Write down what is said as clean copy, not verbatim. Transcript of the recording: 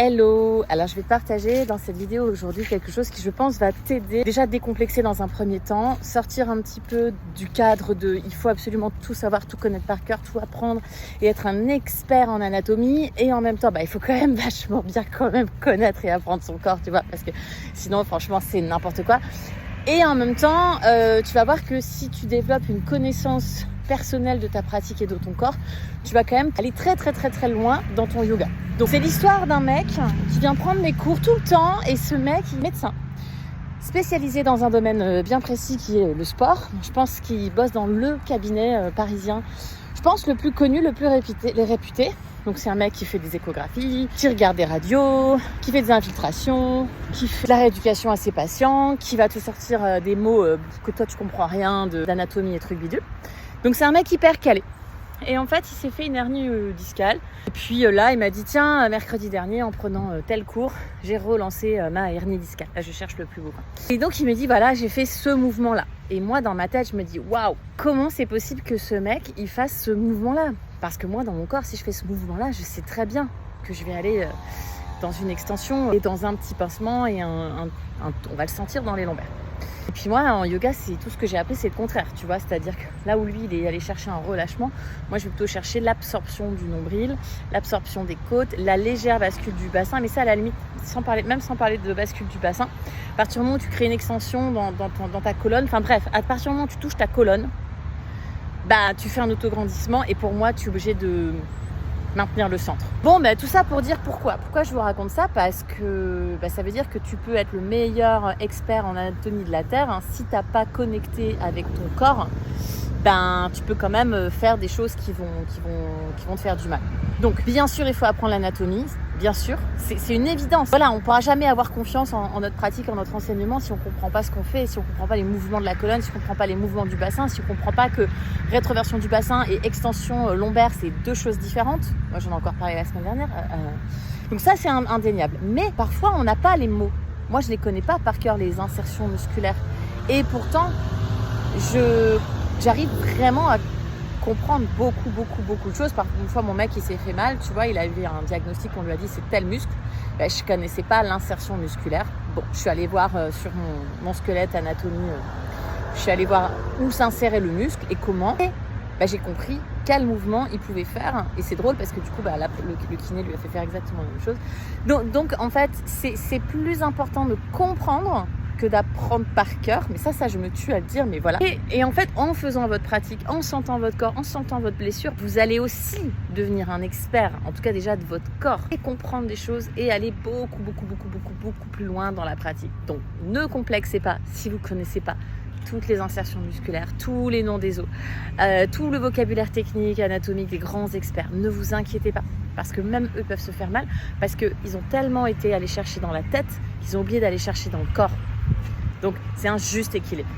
Hello! Alors je vais te partager dans cette vidéo aujourd'hui quelque chose qui je pense va t'aider déjà à te décomplexer dans un premier temps, sortir un petit peu du cadre de il faut absolument tout savoir, tout connaître par cœur, tout apprendre et être un expert en anatomie, et en même temps il faut quand même vachement bien quand même connaître et apprendre son corps, tu vois, parce que sinon franchement c'est n'importe quoi. Et en même temps tu vas voir que si tu développes une connaissance personnelle de ta pratique et de ton corps, tu vas quand même aller très très très très loin dans ton yoga. Donc c'est l'histoire d'un mec qui vient prendre des cours tout le temps, et ce mec il est médecin spécialisé dans un domaine bien précis qui est le sport. Je pense qu'il bosse dans le cabinet parisien, je pense le plus connu, le plus réputé. Donc c'est un mec qui fait des échographies, qui regarde des radios, qui fait des infiltrations, qui fait de la rééducation à ses patients, qui va te sortir des mots que toi tu comprends rien d'anatomie et trucs bidules. Donc c'est un mec hyper calé. Et en fait, il s'est fait une hernie discale. Et puis là, il m'a dit, tiens, mercredi dernier, en prenant tel cours, j'ai relancé ma hernie discale. Là, je cherche le plus beau. Et donc, il me dit, voilà, j'ai fait ce mouvement-là. Et moi, dans ma tête, je me dis, waouh, comment c'est possible que ce mec, il fasse ce mouvement-là? Parce que moi, dans mon corps, si je fais ce mouvement-là, je sais très bien que je vais aller dans une extension et dans un petit pincement, et on va le sentir dans les lombaires. Et puis moi, en yoga, c'est tout ce que j'ai appelé, c'est le contraire, tu vois. C'est-à-dire que là où lui, il est allé chercher un relâchement, moi, je vais plutôt chercher l'absorption du nombril, l'absorption des côtes, la légère bascule du bassin. Mais ça, à la limite, sans parler de bascule du bassin, à partir du moment où tu crées une extension dans ta colonne, enfin bref, à partir du moment où tu touches ta colonne, tu fais un autograndissement, et pour moi, tu es obligé de maintenir le centre. Bon, tout ça pour dire pourquoi je vous raconte ça, parce que ça veut dire que tu peux être le meilleur expert en anatomie de la Terre, si t'as pas connecté avec ton corps, tu peux quand même faire des choses qui vont te faire du mal. Donc bien sûr, il faut apprendre l'anatomie, bien sûr, c'est une évidence. Voilà, on ne pourra jamais avoir confiance en notre pratique, en notre enseignement, si on ne comprend pas ce qu'on fait, si on ne comprend pas les mouvements de la colonne, si on ne comprend pas les mouvements du bassin, si on ne comprend pas que rétroversion du bassin et extension lombaire, c'est deux choses différentes. Moi, j'en ai encore parlé la semaine dernière. Donc ça, c'est indéniable. Mais parfois, on n'a pas les mots. Moi, je ne les connais pas par cœur, les insertions musculaires. Et pourtant, j'arrive vraiment à comprendre beaucoup de choses. Par une fois, mon mec, il s'est fait mal, tu vois, il avait un diagnostic, on lui a dit c'est tel muscle. Je connaissais pas l'insertion musculaire. Bon, je suis allée voir sur mon squelette anatomie, je suis allée voir où s'insérait le muscle et comment. Et j'ai compris quel mouvement il pouvait faire. Et c'est drôle parce que du coup, le kiné lui a fait faire exactement la même chose. Donc en fait, c'est plus important de comprendre que d'apprendre par cœur, mais ça je me tue à le dire, mais voilà. Et en fait, en faisant votre pratique, en sentant votre corps, en sentant votre blessure, vous allez aussi devenir un expert, en tout cas déjà de votre corps, et comprendre des choses et aller beaucoup plus loin dans la pratique. Donc ne complexez pas si vous ne connaissez pas toutes les insertions musculaires, tous les noms des os, tout le vocabulaire technique, anatomique des grands experts. Ne vous inquiétez pas, parce que même eux peuvent se faire mal, parce qu'ils ont tellement été allés chercher dans la tête qu'ils ont oublié d'aller chercher dans le corps. Donc c'est un juste équilibre.